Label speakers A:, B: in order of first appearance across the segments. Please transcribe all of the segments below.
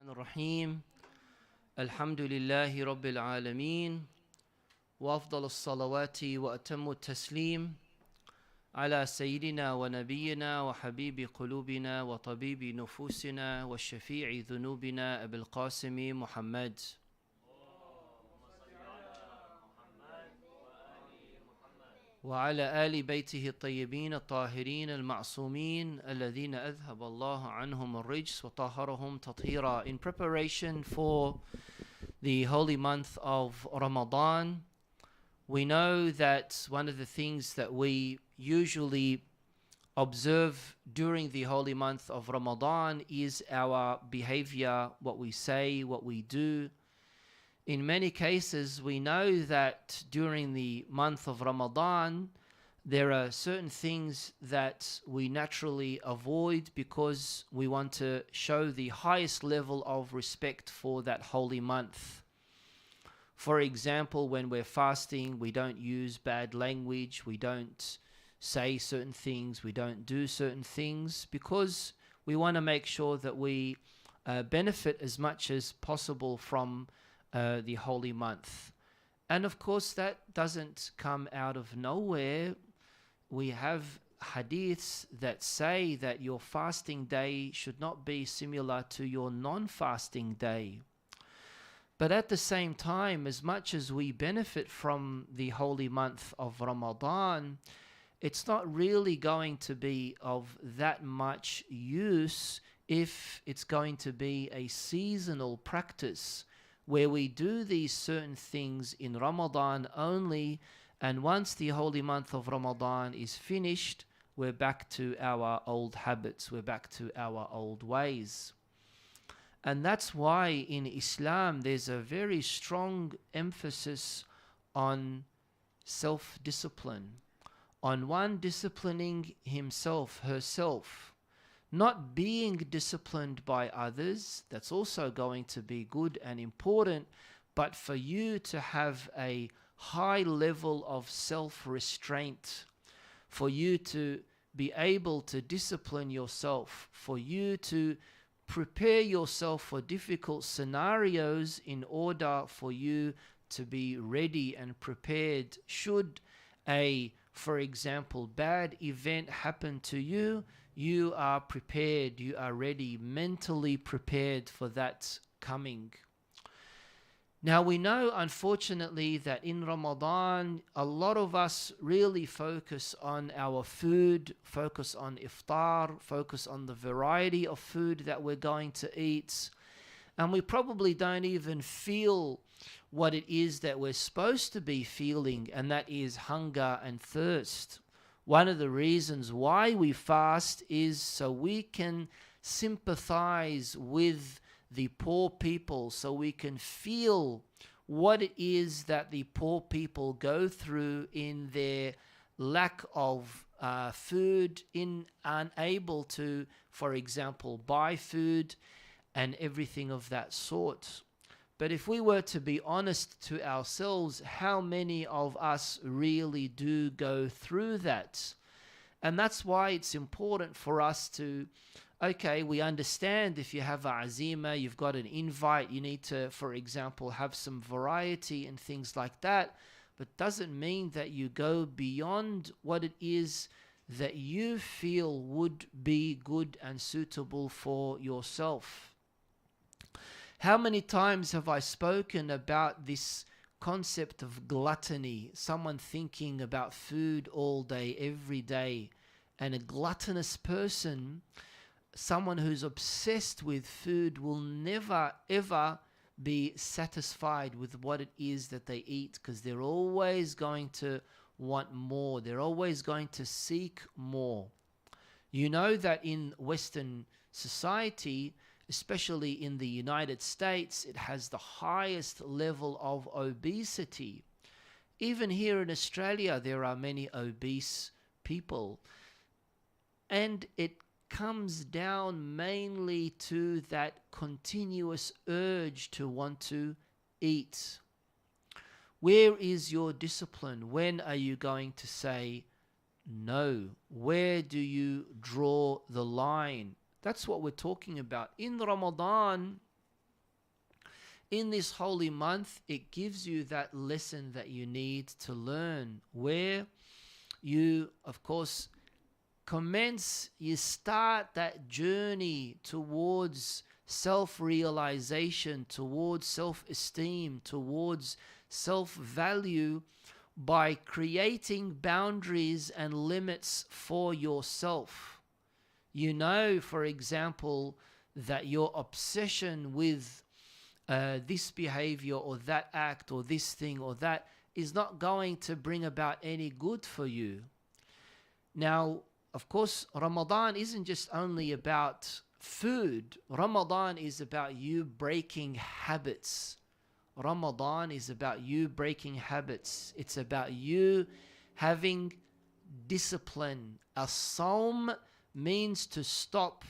A: الرحيم الحمد لله رب العالمين وأفضل الصلوات وأتم التسليم على سيدنا ونبينا وحبيب قلوبنا وطبيب نفوسنا والشفيع ذنوبنا أبي القاسم محمد وعلى آل بيته الطيبين الطاهرين المعصومين الذين أذهب الله عنهم الرجس وطهرهم تطهيرا. In preparation for the holy month of Ramadan, we know that one of the things that we usually observe during the holy month of Ramadan is our behavior, what we say, what we do. In many cases, we know that during the month of Ramadan, there are certain things that we naturally avoid because we want to show the highest level of respect for that holy month. For example, when we're fasting, we don't use bad language, we don't say certain things, we don't do certain things because we want to make sure that we benefit as much as possible from the holy month. And of course, that doesn't come out of nowhere. We have hadiths that say that your fasting day should not be similar to your non-fasting day. But at the same time, as much as we benefit from the holy month of Ramadan, it's not really going to be of that much use if it's going to be a seasonal practice where we do these certain things in Ramadan only, and once the holy month of Ramadan is finished, we're back to our old habits, we're back to our old ways. And that's why in Islam there's a very strong emphasis on self-discipline, on one disciplining himself, herself, not being disciplined by others. That's also going to be good and important, but for you to have a high level of self-restraint, for you to be able to discipline yourself, for you to prepare yourself for difficult scenarios in order for you to be ready and prepared should for example, bad event happen to you, you are prepared, you are ready, mentally prepared for that coming. Now we know, unfortunately, that in Ramadan, a lot of us really focus on our food, focus on iftar, focus on the variety of food that we're going to eat, and we probably don't even feel what it is that we're supposed to be feeling, and that is hunger and thirst. One of the reasons why we fast is so we can sympathize with the poor people, so we can feel what it is that the poor people go through in their lack of food, in unable to, for example, buy food and everything of that sort. But if we were to be honest to ourselves, how many of us really do go through that? And that's why it's important for us to, okay, we understand if you have a azima, you've got an invite, you need to, for example, have some variety and things like that, but doesn't mean that you go beyond what it is that you feel would be good and suitable for yourself. How many times have I spoken about this concept of gluttony, someone thinking about food all day, every day, and a gluttonous person, someone who's obsessed with food, will never ever be satisfied with what it is that they eat, because they're always going to want more. They're always going to seek more. You know that in Western society, especially in the United States, it has the highest level of obesity. Even here in Australia, there are many obese people. And it comes down mainly to that continuous urge to want to eat. Where is your discipline? When are you going to say no? Where do you draw the line? That's what we're talking about. In Ramadan, in this holy month, it gives you that lesson that you need to learn, where you, of course, you start that journey towards self-realization, towards self-esteem, towards self-value, by creating boundaries and limits for yourself. You know, for example, that your obsession with this behavior or that act or this thing or that is not going to bring about any good for you. Now, of course, Ramadan isn't just only about food. Ramadan is about you breaking habits. Ramadan is about you breaking habits. It's about you having discipline. As-sawm means to stop,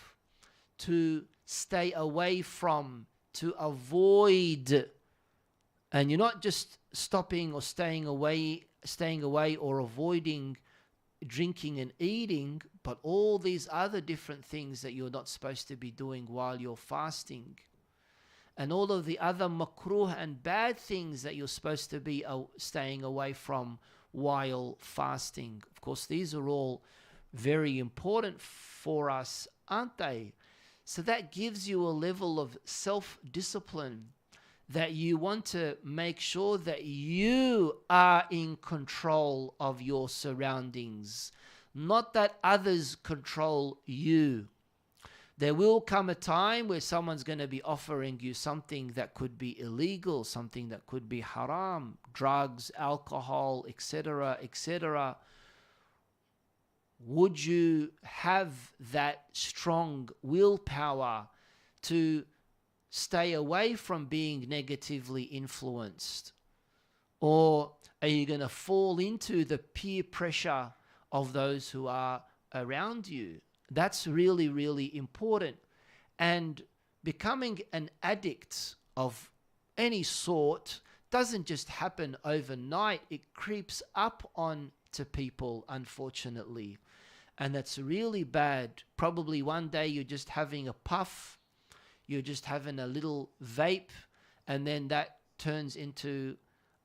A: to stay away from, to avoid. And you're not just stopping or staying away or avoiding drinking and eating, but all these other different things that you're not supposed to be doing while you're fasting. And all of the other makruh and bad things that you're supposed to be staying away from while fasting. Of course, these are all very important for us, aren't they? So that gives you a level of self-discipline, that you want to make sure that you are in control of your surroundings, not that others control you. There will come a time where someone's going to be offering you something that could be illegal, something that could be haram, drugs, alcohol, etc., etc. Would you have that strong willpower to stay away from being negatively influenced? Or are you going to fall into the peer pressure of those who are around you? That's really, really important. And becoming an addict of any sort doesn't just happen overnight. It creeps up on to people, unfortunately. And that's really bad. Probably one day you're just having a puff, you're just having a little vape, and then that turns into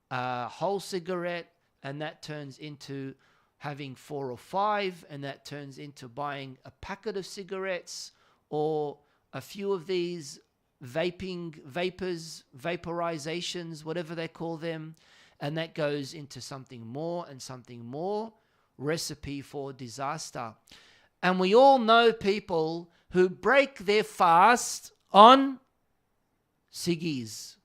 A: a whole cigarette, and that turns into having 4 or 5, and that turns into buying a packet of cigarettes or a few of these vaporizations, whatever they call them, and that goes into something more and something more. Recipe for disaster. And we all know people who break their fast on ciggies,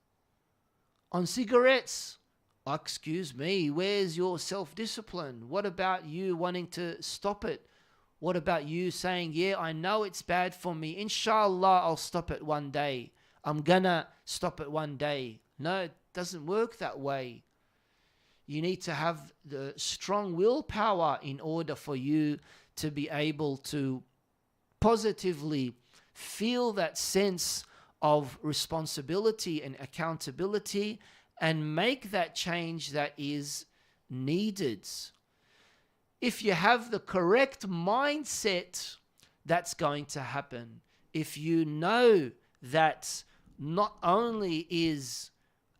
A: on cigarettes. Oh, excuse me, where's your self-discipline? What about you wanting to stop it? What about you saying, yeah, I know it's bad for me. Inshallah, I'll stop it one day. I'm gonna stop it one day. No, it doesn't work that way. You need to have the strong willpower in order for you to be able to positively feel that sense of responsibility and accountability and make that change that is needed. If you have the correct mindset, that's going to happen. If you know that not only is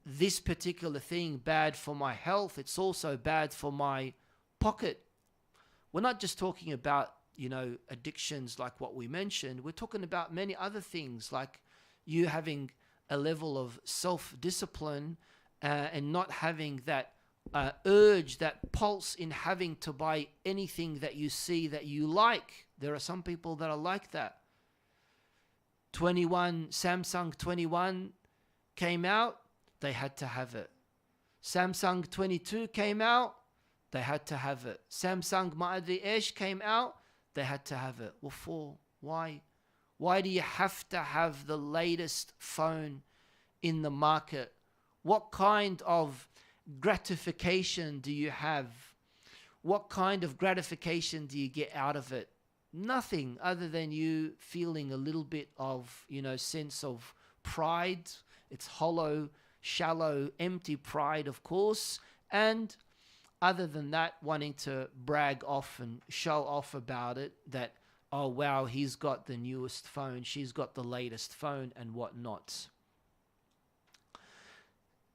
A: this particular thing bad for my health, it's also bad for my pocket. We're not just talking about, addictions like what we mentioned. We're talking about many other things, like you having a level of self-discipline and not having that urge, that pulse in having to buy anything that you see that you like. There are some people that are like that. Samsung 21 came out, they had to have it. Samsung 22 came out, they had to have it. Samsung Ma'adri Esh came out, they had to have it. Well, why? Why do you have to have the latest phone in the market? What kind of gratification do you have? What kind of gratification do you get out of it? Nothing other than you feeling a little bit of, sense of pride. It's hollow, shallow, empty pride, of course. And other than that, wanting to brag off and show off about it, that, oh, wow, he's got the newest phone, she's got the latest phone and whatnot.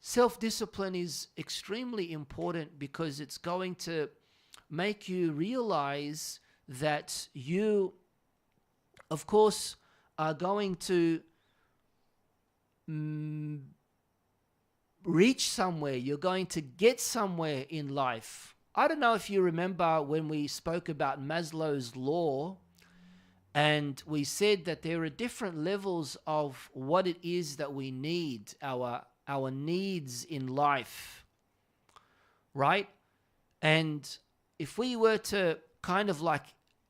A: self-discipline is extremely important because it's going to make you realize that you, of course, are going to reach somewhere. You're going to get somewhere in life. I don't know if you remember when we spoke about Maslow's law, and we said that there are different levels of what it is that we need, our needs in life, right? And if we were to kind of like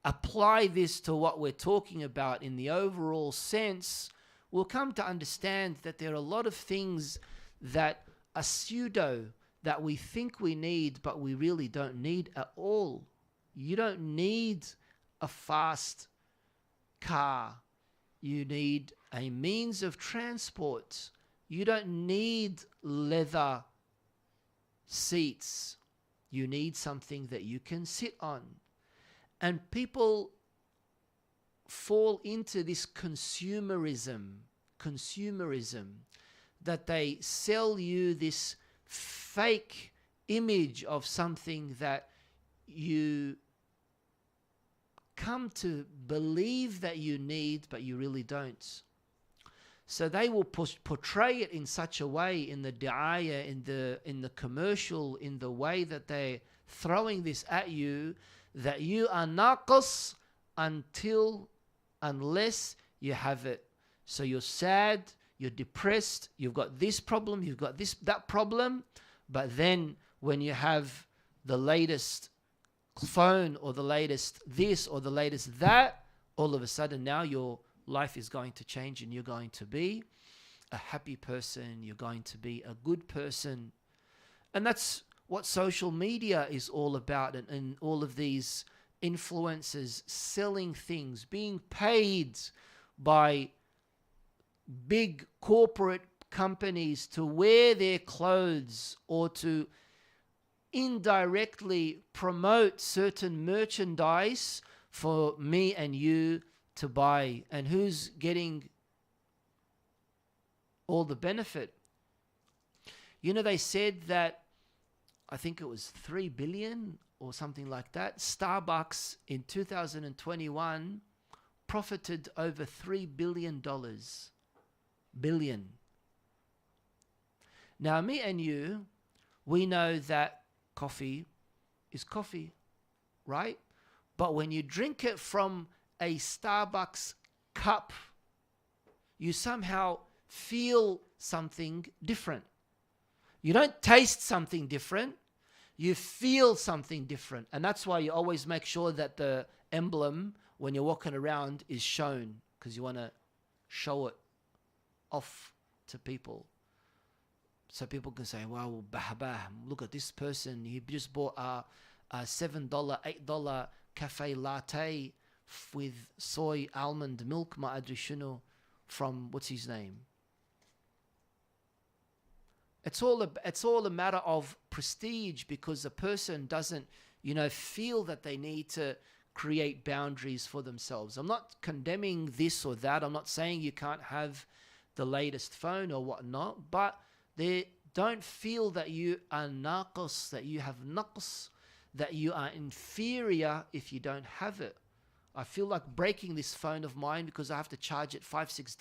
A: apply this to what we're talking about in the overall sense, we'll come to understand that there are a lot of things that are pseudo, that we think we need, but we really don't need at all. You don't need a fast car. You need a means of transport. You don't need leather seats. You need something that you can sit on. And people fall into this consumerism, that they sell you this fake image of something that you come to believe that you need, but you really don't. So they will portray it in such a way in the di'ayah, in the commercial, in the way that they're throwing this at you, that you are naqas unless you have it. So you're sad, you're depressed, you've got this problem, you've got that problem, but then when you have the latest phone or the latest this or the latest that, all of a sudden now your life is going to change and you're going to be a happy person, you're going to be a good person. And that's what social media is all about, and all of these influencers selling things, being paid by big corporate companies to wear their clothes or to indirectly promote certain merchandise for me and you to buy. And who's getting all the benefit? You know, they said that, I think it was 3 billion or something like that, Starbucks in 2021 profited over $3 billion. Billion. Now, me and you, we know that coffee is coffee, right? But when you drink it from a Starbucks cup, you somehow feel something different. You don't taste something different, you feel something different. And that's why you always make sure that the emblem, when you're walking around, is shown, because you want to show it off to people. So people can say, wow, look at this person. He just bought a $7, $8 cafe latte with soy almond milk, ma adri shunu, from, what's his name? It's all a matter of prestige, because the person doesn't, feel that they need to create boundaries for themselves. I'm not condemning this or that. I'm not saying you can't have the latest phone or whatnot, but they don't feel that you are naqas, that you have naqs, that you are inferior if you don't have it. I feel like breaking this phone of mine because I have to charge it 5-6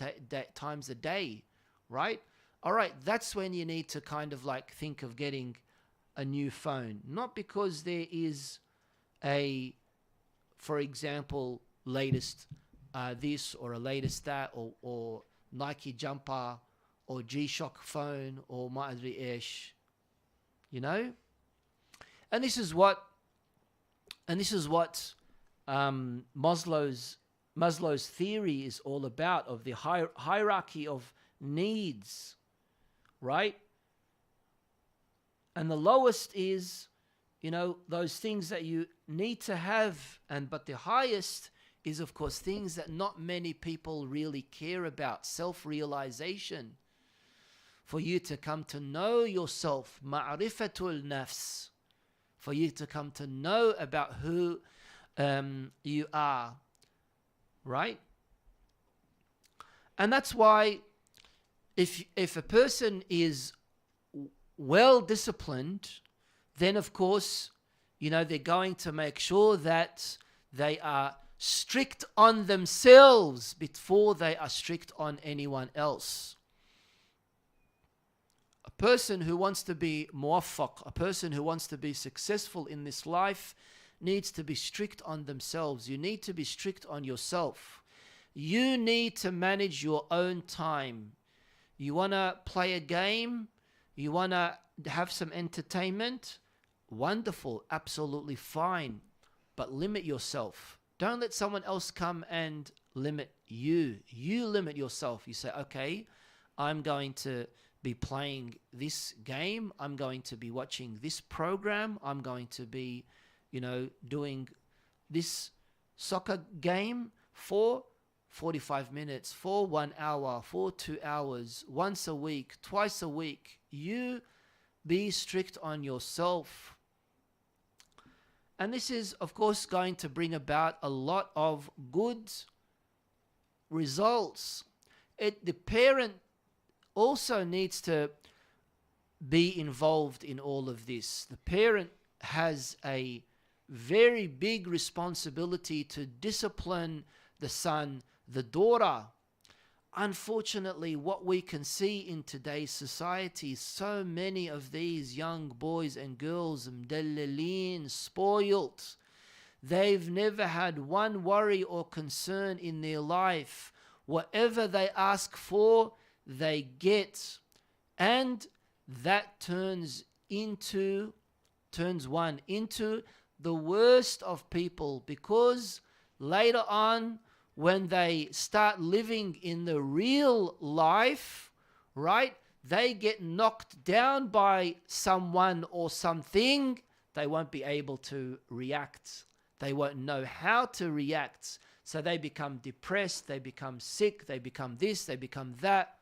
A: times a day, right? All right, that's when you need to kind of like think of getting a new phone. Not because there is a, for example, latest this or a latest that, or Nike jumper or G-Shock phone or Ma'adri Ish, And this is what Maslow's theory is all about, of the hierarchy of needs, right? And the lowest is, those things that you need to have, but the highest is, of course, things that not many people really care about. Self-realization. For you to come to know yourself, ma'rifatul nafs. For you to come to know about who you are, right? And that's why if a person is well disciplined, then of course, they're going to make sure that they are strict on themselves before they are strict on anyone else. A person who wants to be muwaffaq, a person who wants to be successful in this life, needs to be strict on themselves. You need to be strict on yourself. You need to manage your own time. You want to play a game? You want to have some entertainment? Wonderful, absolutely fine. But limit yourself. Don't let someone else come and limit you. You limit yourself. You say, okay, I'm going to be playing this game. I'm going to be watching this program. I'm going to be, doing this soccer game for 45 minutes, for 1 hour, for 2 hours, once a week, twice a week. You be strict on yourself. And this is, of course, going to bring about a lot of good results. The parent also needs to be involved in all of this. The parent has a very big responsibility to discipline the son, the daughter. Unfortunately, what we can see in today's society, so many of these young boys and girls, mdallalin, spoiled. They've never had one worry or concern in their life. Whatever they ask for, they get. And that turns one into the worst of people, because later on, when they start living in the real life, right, they get knocked down by someone or something, they won't be able to react. They won't know how to react. So they become depressed, they become sick, they become this, they become that.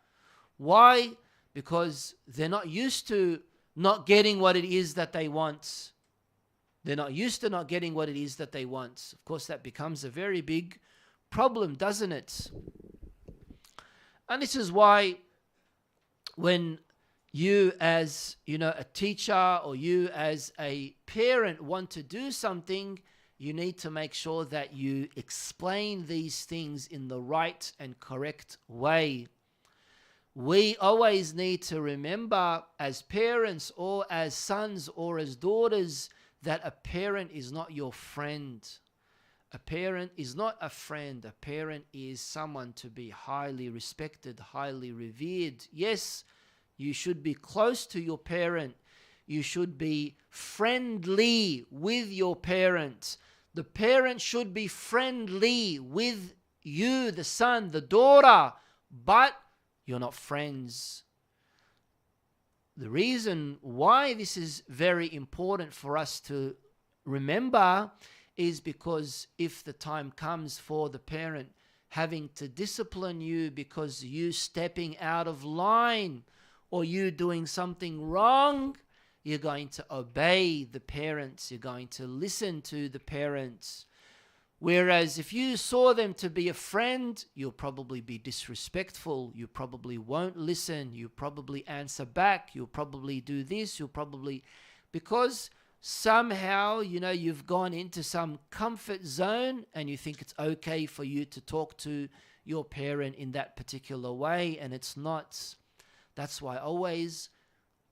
A: Why? Because they're not used to not getting what it is that they want. They're not used to not getting what it is that they want. Of course, that becomes a very big problem, doesn't it? And this is why when you as, a teacher or you as a parent want to do something, you need to make sure that you explain these things in the right and correct way. We always need to remember, as parents or as sons or as daughters, that a parent is not your friend. A parent is not a friend. A parent is someone to be highly respected, highly revered. Yes, you should be close to your parent. You should be friendly with your parent. The parent should be friendly with you, the son, the daughter, but you're not friends. The reason why this is very important for us to remember is because if the time comes for the parent having to discipline you because you stepping out of line or you doing something wrong, you're going to obey the parents. You're going to listen to the parents. Whereas if you saw them to be a friend, you'll probably be disrespectful. You probably won't listen. You probably answer back. You'll probably do this. Because somehow, you've gone into some comfort zone and you think it's okay for you to talk to your parent in that particular way, and it's not. That's why always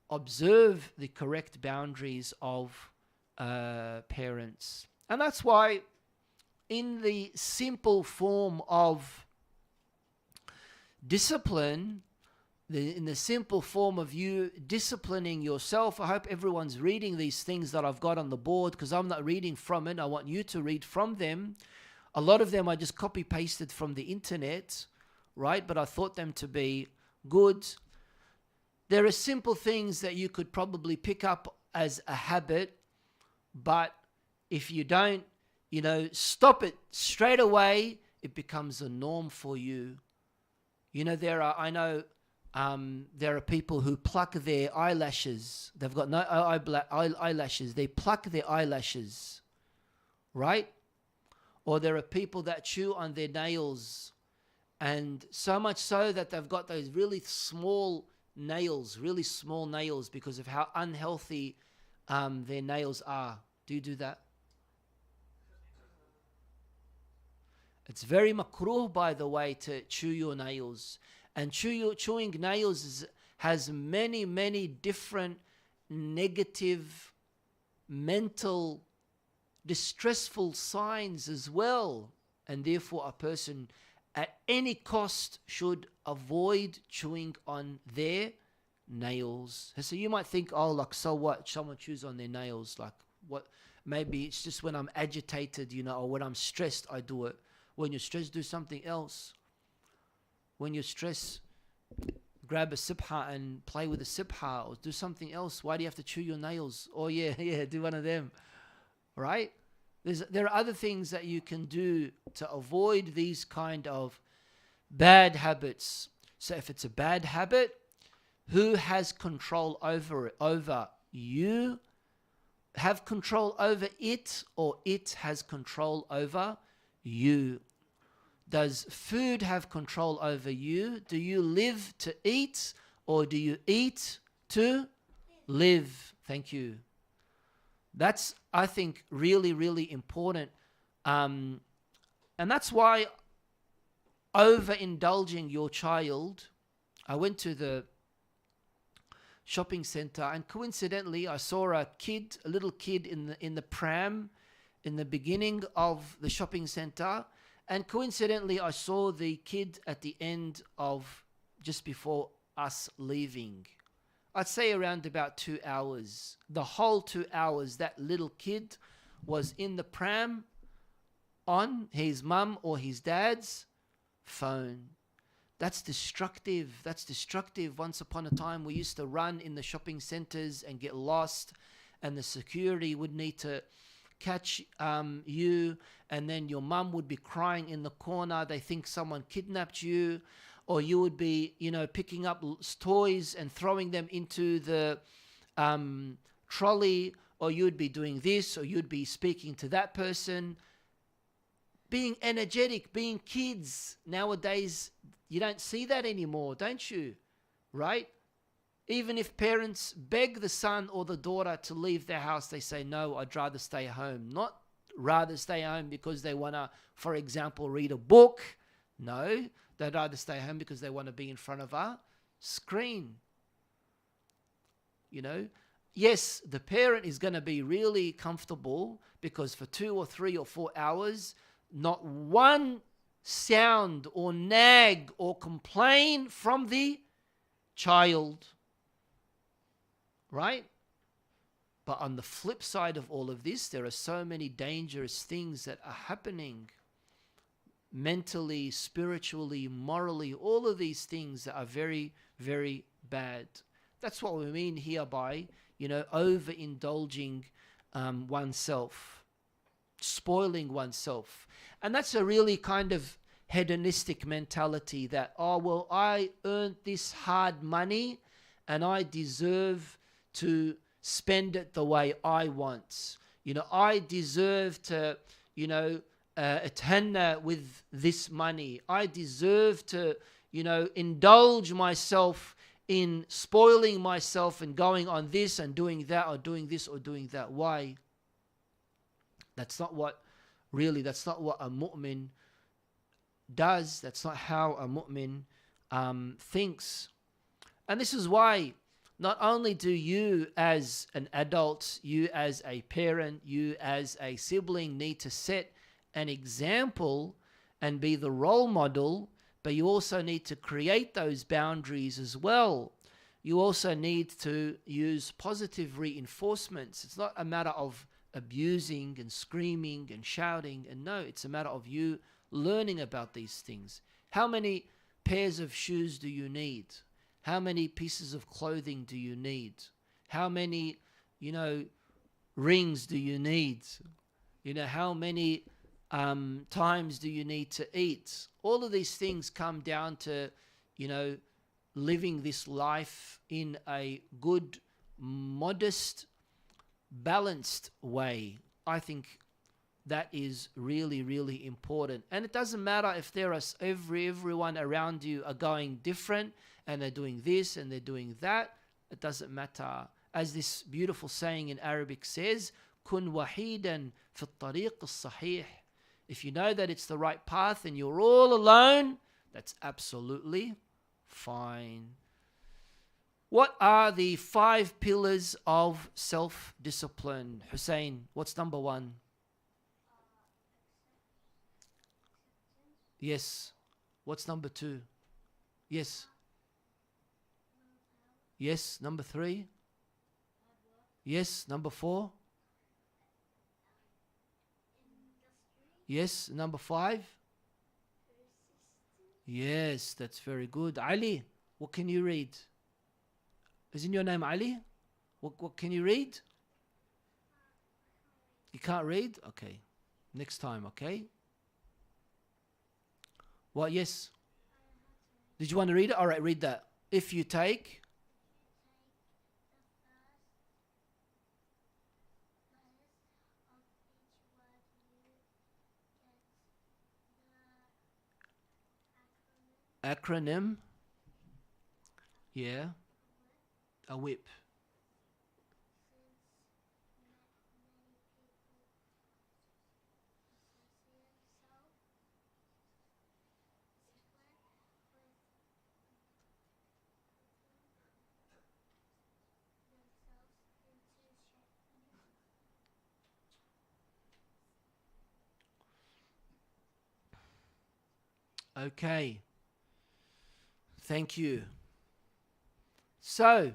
A: observe the correct boundaries of parents. And that's why in the simple form of discipline, in the simple form of you disciplining yourself, I hope everyone's reading these things that I've got on the board, because I'm not reading from it. I want you to read from them. A lot of them I just copy-pasted from the internet, right? But I thought them to be good. There are simple things that you could probably pick up as a habit, but if you don't, stop it straight away, it becomes a norm for you. There are people who pluck their eyelashes. They've got no eyelashes. They pluck their eyelashes, right? Or there are people that chew on their nails, and so much so that they've got those really small nails, really small nails, because of how unhealthy their nails are? Do you do that? It's very makruh, by the way, to chew your nails. And chewing nails has many, many different negative, mental, distressful signs as well. And therefore, a person at any cost should avoid chewing on their nails. So you might think, oh, like, so what? Someone chews on their nails. Like, what? Maybe it's just when I'm agitated, or when I'm stressed, I do it. When you're stressed, do something else. When you're stressed, grab a sibha and play with a sibha, or do something else. Why do you have to chew your nails? Oh, yeah, do one of them. Right? There are other things that you can do to avoid these kind of bad habits. So if it's a bad habit, who has control over it? Over you have control over it, or it has control over you? Does food have control over you? Do you live to eat, or do you eat to live? Thank you. That's, I think, really, really important. And that's why overindulging your child. I went to the shopping center, and coincidentally, I saw a little kid in the pram in the beginning of the shopping center. And coincidentally, I saw the kid at the end of just before us leaving. I'd say around about 2 hours. The whole 2 hours, that little kid was in the pram on his mum or his dad's phone. That's destructive. That's destructive. Once upon a time, we used to run in the shopping centers and get lost, and the security would need to catch you, and then your mum would be crying in the corner. They think someone kidnapped you. Or you would be, picking up toys and throwing them into the trolley, or you'd be doing this, or you'd be speaking to that person. Being energetic, being kids. Nowadays, you don't see that anymore, don't you? Right? Even if parents beg the son or the daughter to leave their house, they say, no, I'd rather stay home. Not rather stay home because they want to, for example, read a book. No, they'd rather stay home because they want to be in front of a screen. Yes, the parent is going to be really comfortable because for 2 or 3 or 4 hours, not one sound or nag or complain from the child. Right? But on the flip side of all of this, there are so many dangerous things that are happening mentally, spiritually, morally, all of these things that are very, very bad. That's what we mean here by, overindulging oneself, spoiling oneself. And that's a really kind of hedonistic mentality that, oh, well, I earned this hard money and I deserve to spend it the way I want. I deserve to, attend with this money. I deserve to, indulge myself in spoiling myself and going on this and doing that, or doing this or doing that. Why? That's not what a mu'min does. That's not how a mu'min thinks. And this is why not only do you as an adult, you as a parent, you as a sibling need to set an example and be the role model, but you also need to create those boundaries as well. You also need to use positive reinforcements. It's not a matter of abusing and screaming and shouting, and no, it's a matter of you learning about these things. How many pairs of shoes do you need? How many pieces of clothing do you need? How many, rings do you need? How many times do you need to eat? All of these things come down to, living this life in a good, modest, balanced way. I think that is really, really important. And it doesn't matter if there are everyone around you are going different and they're doing this and they're doing that. It doesn't matter. As this beautiful saying in Arabic says, kun wahidan fi at-tariq as-sahih. If you know that it's the right path and you're all alone, that's absolutely fine. What are the 5 pillars of self-discipline? Hussein, what's number 1? Yes. What's number 2? Yes. Yes. Number 3? Yes. Number 4? Yes. Number 5? Yes, that's very good. Ali, what can you read? Isn't your name Ali? What can you read? You can't read? Okay. Next time, okay? What? Yes. Did you want to read it? All right, read that. If you take acronym, yeah, a whip. Okay. Thank you. So,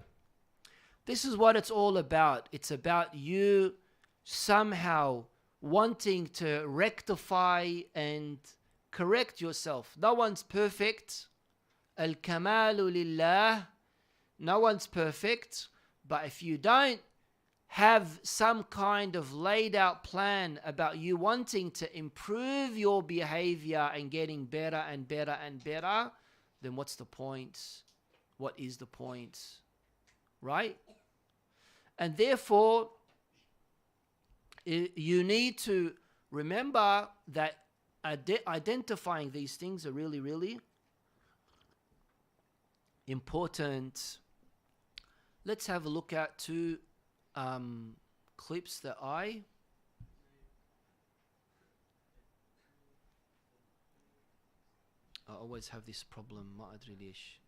A: this is what it's all about. It's about you somehow wanting to rectify and correct yourself. No one's perfect. Al-kamalu lillah. No one's perfect. But if you don't have some kind of laid out plan about you wanting to improve your behavior and getting better and better and better, then what's the point? What is the point? Right? And therefore, you need to remember that identifying these things are really, really important. Let's have a look at 2 clips that I always have this problem. ما أدري ليش.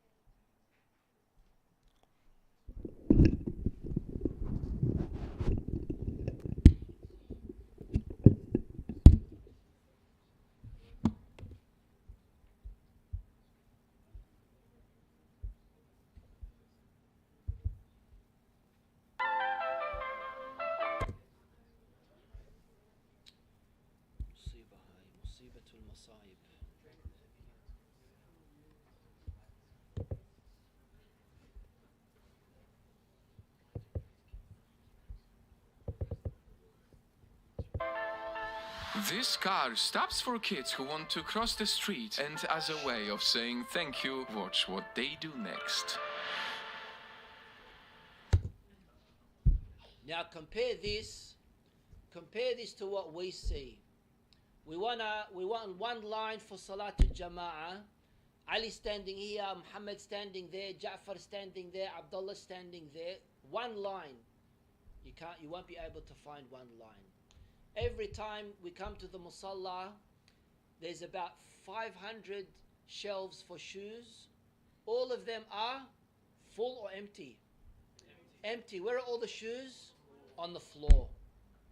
A: مصيبة هاي مصيبة المصايب.
B: This car stops for kids who want to cross the street, and as a way of saying thank you, watch what they do next.
A: Now compare this to what we see. We want 1 line for Salatul Jama'ah. Ali standing here, Muhammad standing there, Ja'far standing there, Abdullah standing there. 1 line. You won't be able to find 1 line. Every time we come to the Musalla, there's about 500 shelves for shoes. All of them are full or empty? Empty. Where are all the shoes? On the floor.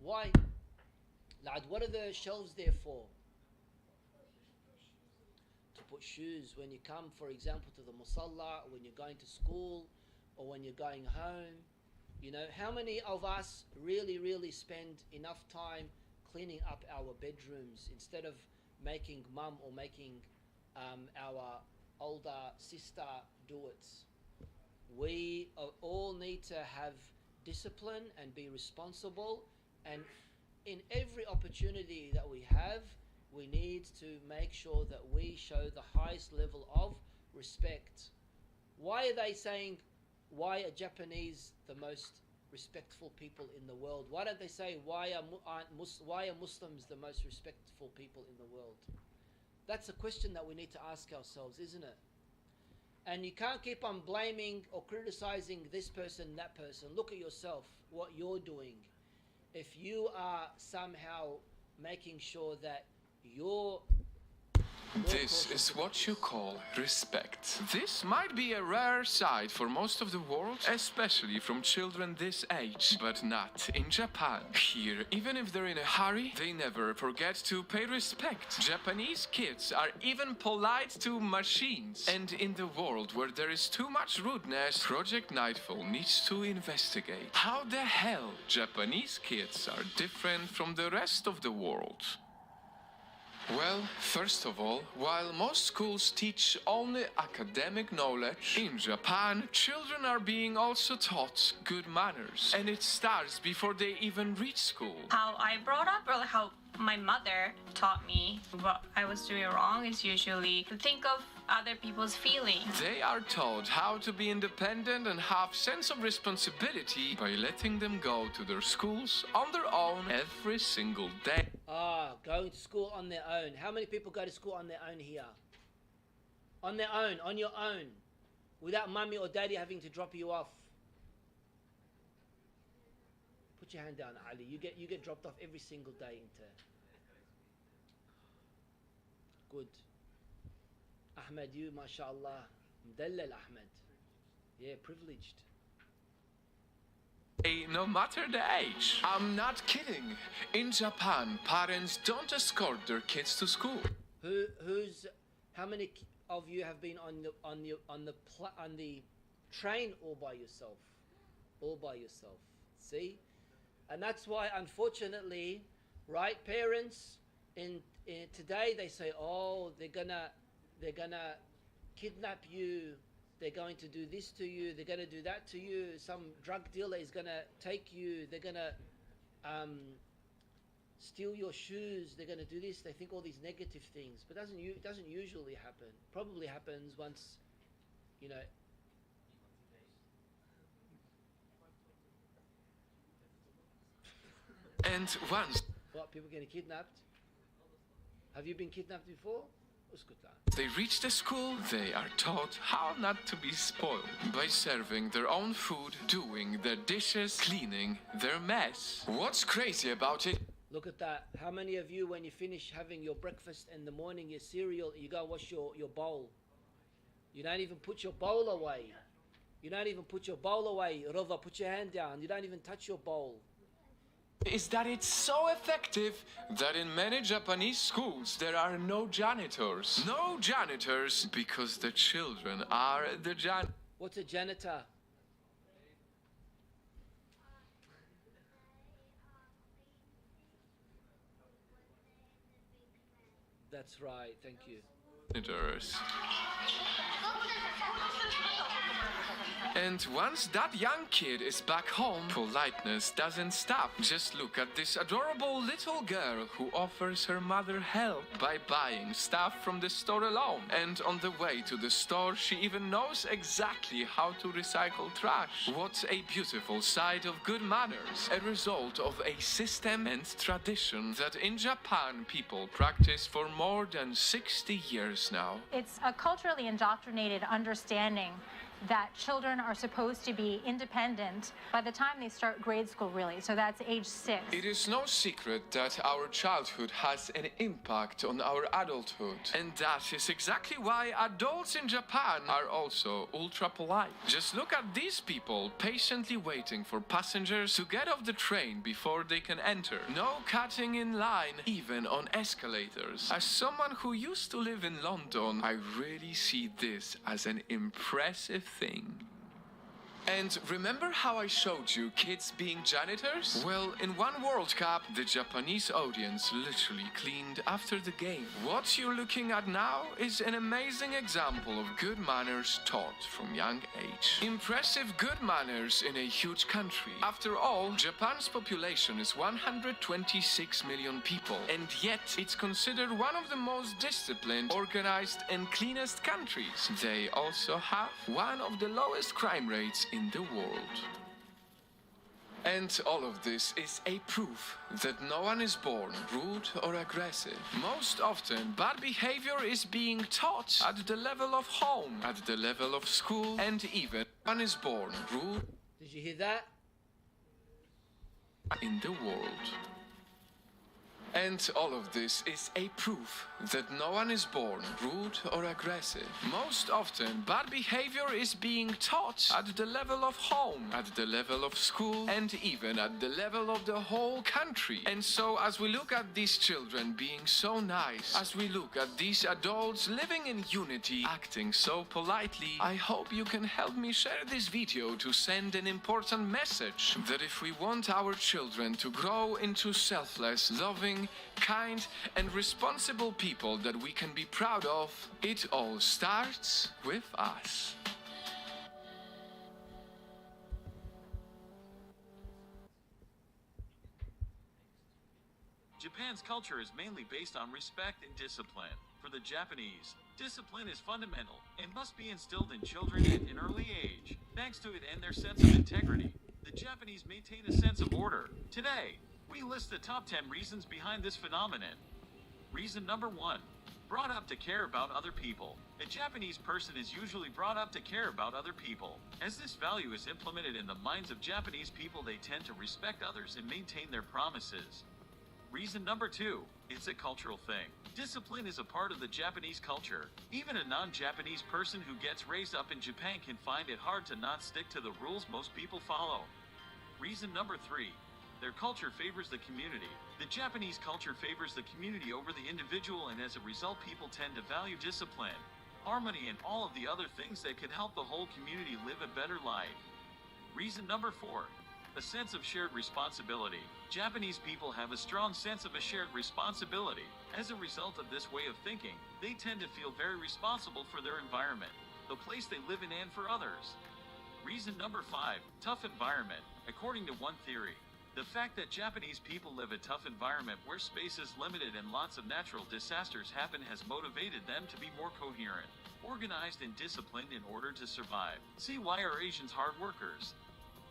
A: Why? Lad, what are the shelves there for? To put shoes. When you come, for example, to the Musalla, when you're going to school, or when you're going home. You know, how many of us really spend enough time cleaning up our bedrooms instead of making mum or making our older sister do it? We all need to have discipline and be responsible, and in every opportunity that we have, we need to make sure that we show the highest level of respect. Why are they saying, why are Japanese the most respectful people in the world? Why don't they say, why are Muslims the most respectful people in the world? That's a question that we need to ask ourselves, isn't it? And you can't keep on blaming or criticizing this person, that person. Look at yourself, what you're doing. If you are somehow making sure that your
B: This is what you call respect. This might be a rare sight for most of the world, especially from children this age, but not in Japan. Here, even if they're in a hurry, they never forget to pay respect. Japanese kids are even polite to machines. And in the world where there is too much rudeness, Project Nightfall needs to investigate how the hell Japanese kids are different from the rest of the world. Well, first of all, while most schools teach only academic knowledge, in Japan, children are being also taught good manners. And it starts before they even reach school.
C: How I brought up, or how my mother taught me what I was doing wrong, is usually to think of other people's feelings.
B: They are taught how to be independent and have sense of responsibility by letting them go to their schools on their own every single day.
A: Going to school on their own. How many people go to school on their own here? On their own, on your own, without mummy or daddy having to drop you off. Put your hand down, Ali. You get dropped off every single day into. Good. Ahmed, you, mashallah, mdallal Ahmed. Yeah, privileged.
B: No matter the age. I'm not kidding. In Japan, parents don't escort their kids to school.
A: How many of you have been on the train all by yourself? All by yourself. See? And that's why, unfortunately, right, parents in today they say, oh, they're gonna kidnap you. They're going to do this to you. They're going to do that to you. Some drug dealer is going to take you. They're going to steal your shoes. They're going to do this. They think all these negative things, but it doesn't usually happen. Probably happens once, you know.
B: And once
A: People getting kidnapped? Have you been kidnapped before?
B: they reach the school, they are taught how not to be spoiled by serving their own food, doing their dishes, cleaning their mess. What's crazy about it?
A: Look at that. How many of you, when you finish having your breakfast in the morning, your cereal, you go wash your bowl? You don't even put your bowl away. You don't even put your bowl away. Rova, put your hand down. You don't even touch your bowl.
B: Is that it's so effective that in many Japanese schools there are no janitors. No janitors because the children are the janitors.
A: What's a janitor? That's right, thank you.
B: And once that young kid is back home, politeness doesn't stop. Just look at this adorable little girl who offers her mother help by buying stuff from the store alone. And on the way to the store, she even knows exactly how to recycle trash. What a beautiful side of good manners. A result of a system and tradition that in Japan people practice for more than 60 years now.
D: It's a culturally indoctrinated understanding that children are supposed to be independent by the time they start grade school, really. So that's age 6.
B: It is no secret that our childhood has an impact on our adulthood. And that is exactly why adults in Japan are also ultra polite. Just look at these people patiently waiting for passengers to get off the train before they can enter. No cutting in line, even on escalators. As someone who used to live in London, I really see this as an impressive thing. And remember how I showed you kids being janitors? Well, in one World Cup, the Japanese audience literally cleaned after the game. What you're looking at now is an amazing example of good manners taught from young age. Impressive good manners in a huge country. After all, Japan's population is 126 million people, and yet it's considered one of the most disciplined, organized, and cleanest countries. They also have one of the lowest crime rates in the world. And all of this is a proof that no one is born rude or aggressive. Most often, bad behavior is being taught at the level of home, at the level of school, and even one is born rude.
A: Did you hear that?
B: In the world. And all of this is a proof that no one is born rude or aggressive. Most often, bad behavior is being taught at the level of home, at the level of school, and even at the level of the whole country. And so, as we look at these children being so nice, as we look at these adults living in unity, acting so politely, I hope you can help me share this video to send an important message that if we want our children to grow into selfless, loving, kind, and responsible people that we can be proud of, it all starts with us.
E: Japan's culture is mainly based on respect and discipline. For the Japanese, discipline is fundamental and must be instilled in children at an early age. Thanks to it and their sense of integrity, the Japanese maintain a sense of order. Today, we list the top 10 reasons behind this phenomenon. Reason number 1. Brought up to care about other people. A Japanese person is usually brought up to care about other people. As this value is implemented in the minds of Japanese people, they tend to respect others and maintain their promises. Reason number 2. It's a cultural thing. Discipline is a part of the Japanese culture. Even a non-Japanese person who gets raised up in Japan can find it hard to not stick to the rules most people follow. Reason number 3. Their culture favors the community. The Japanese culture favors the community over the individual, and as a result, people tend to value discipline, harmony, and all of the other things that could help the whole community live a better life. Reason number 4. A sense of shared responsibility. Japanese people have a strong sense of a shared responsibility. As a result of this way of thinking, they tend to feel very responsible for their environment, the place they live in, and for others. Reason number 5. Tough environment. According to one theory, the fact that Japanese people live a tough environment where space is limited and lots of natural disasters happen has motivated them to be more coherent, organized, and disciplined in order to survive. See, why are Asians hard workers?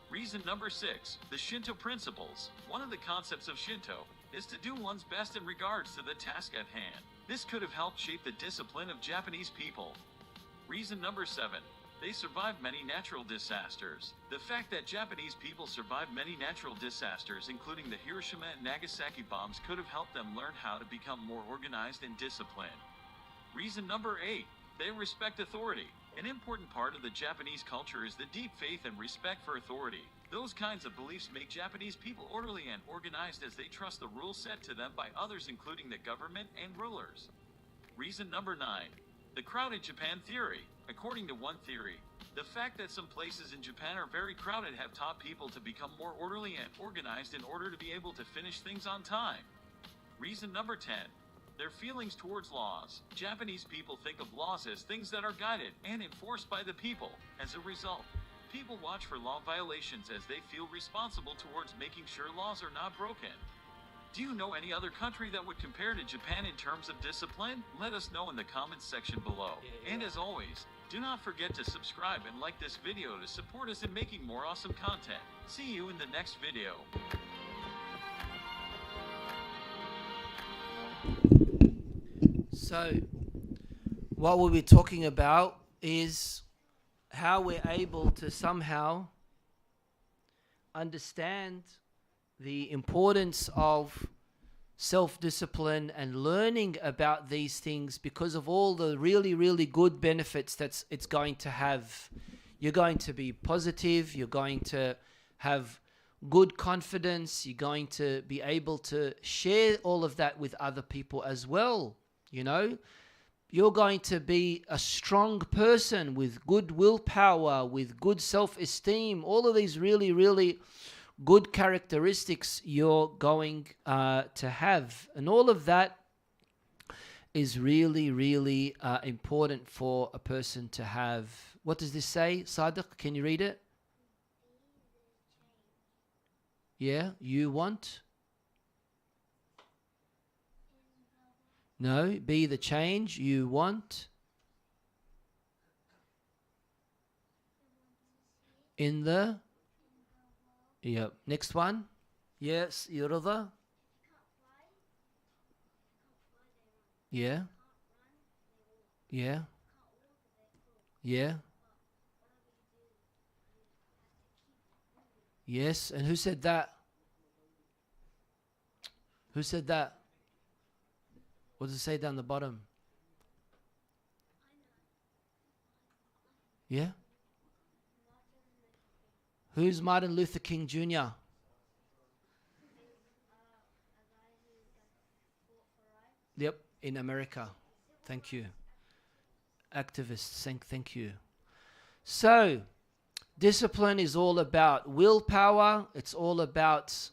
E: Reason number 6. The Shinto principles. One of the concepts of Shinto is to do one's best in regards to the task at hand. This could have helped shape the discipline of Japanese people. Reason number 7. They survived many natural disasters. The fact that Japanese people survived many natural disasters, including the Hiroshima and Nagasaki bombs, could have helped them learn how to become more organized and disciplined. Reason number 8. They respect authority. An important part of the Japanese culture is the deep faith and respect for authority. Those kinds of beliefs make Japanese people orderly and organized, as they trust the rules set to them by others, including the government and rulers. Reason number 9. The crowded Japan theory. According to one theory, the fact that some places in Japan are very crowded have taught people to become more orderly and organized in order to be able to finish things on time. Reason number 10. Their feelings towards laws. Japanese people think of laws as things that are guided and enforced by the people. As a result, people watch for law violations as they feel responsible towards making sure laws are not broken. Do you know any other country that would compare to Japan in terms of discipline? Let us know in the comments section below. And as always, do not forget to subscribe and like this video to support us in making more awesome content. See you in the next video.
A: So, what we'll be talking about is how we're able to somehow understand the importance of self-discipline and learning about these things, because of all the really, really good benefits that it's going to have. You're going to be positive, you're going to have good confidence, you're going to be able to share all of that with other people as well. You know, you're going to be a strong person with good willpower, with good self-esteem, all of these really, really good characteristics you're going to have. And all of that is really, really important for a person to have. What does this say, Sadiq? Can you read it? Yeah, you want? No, be the change you want in the Yep. Next one. Yes, your other. Yeah. Yeah. Yeah. Yes. And who said that? Who said that? What does it say down the bottom? Yeah. Who's Martin Luther King Jr.? Yep, in America. Thank you. Activists, thank you. So, discipline is all about willpower. It's all about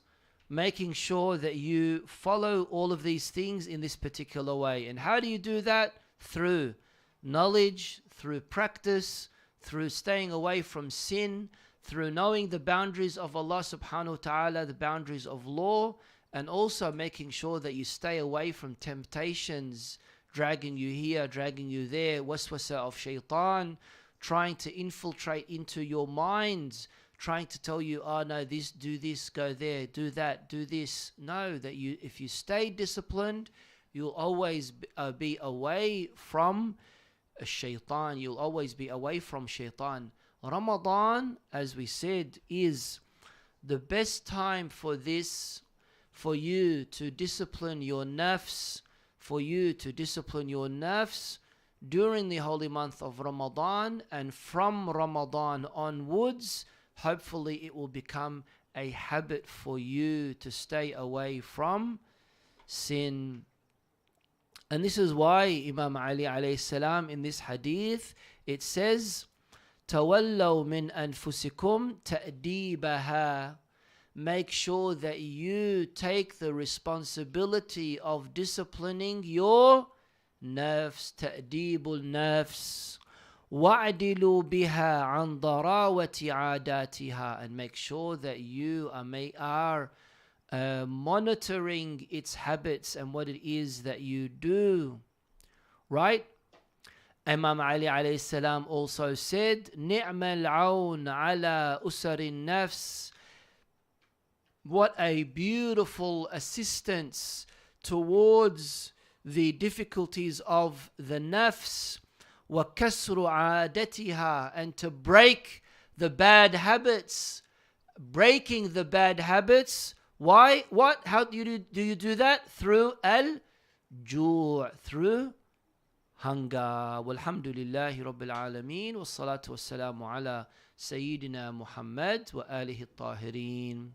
A: making sure that you follow all of these things in this particular way. And how do you do that? Through knowledge, through practice, through staying away from sin, through knowing the boundaries of Allah subhanahu wa ta'ala, the boundaries of law, and also making sure that you stay away from temptations, dragging you here, dragging you there, waswasa of shaitan, trying to infiltrate into your minds, trying to tell you, oh no, do this, go there, do that, do this. No, that if you stay disciplined, you'll always be away from shaitan. You'll always be away from shaitan. Ramadan, as we said, is the best time for this, for you to discipline your nafs, during the holy month of Ramadan, and from Ramadan onwards, hopefully it will become a habit for you to stay away from sin. And this is why Imam Ali alayhi salam in this hadith, it says, تَوَلَّوْا مِنْ أَنفُسِكُمْ تَأْدِيبَهَا. Make sure that you take the responsibility of disciplining your nafs, تأديب النفس. وَعْدِلُوا بِهَا عَنْ ضَرَاوَةِ عَادَاتِهَا. And make sure that you are monitoring its habits and what it is that you do. Right? Imam Ali alayhi salam also said, نِعْمَ الْعَوْنَ عَلَى أُسَرِ النَّفْسِ. What a beautiful assistance towards the difficulties of the nafs. وَكَسْرُ عَادَتِهَا. And to break the bad habits. Breaking the bad habits. Why? What? How do you do that? Through al-ju', through hunger. Walhamdulillahi Rabbil Alameen. Wassalatu wassalamu ala Sayyidina Muhammad wa alihi at-tahirin.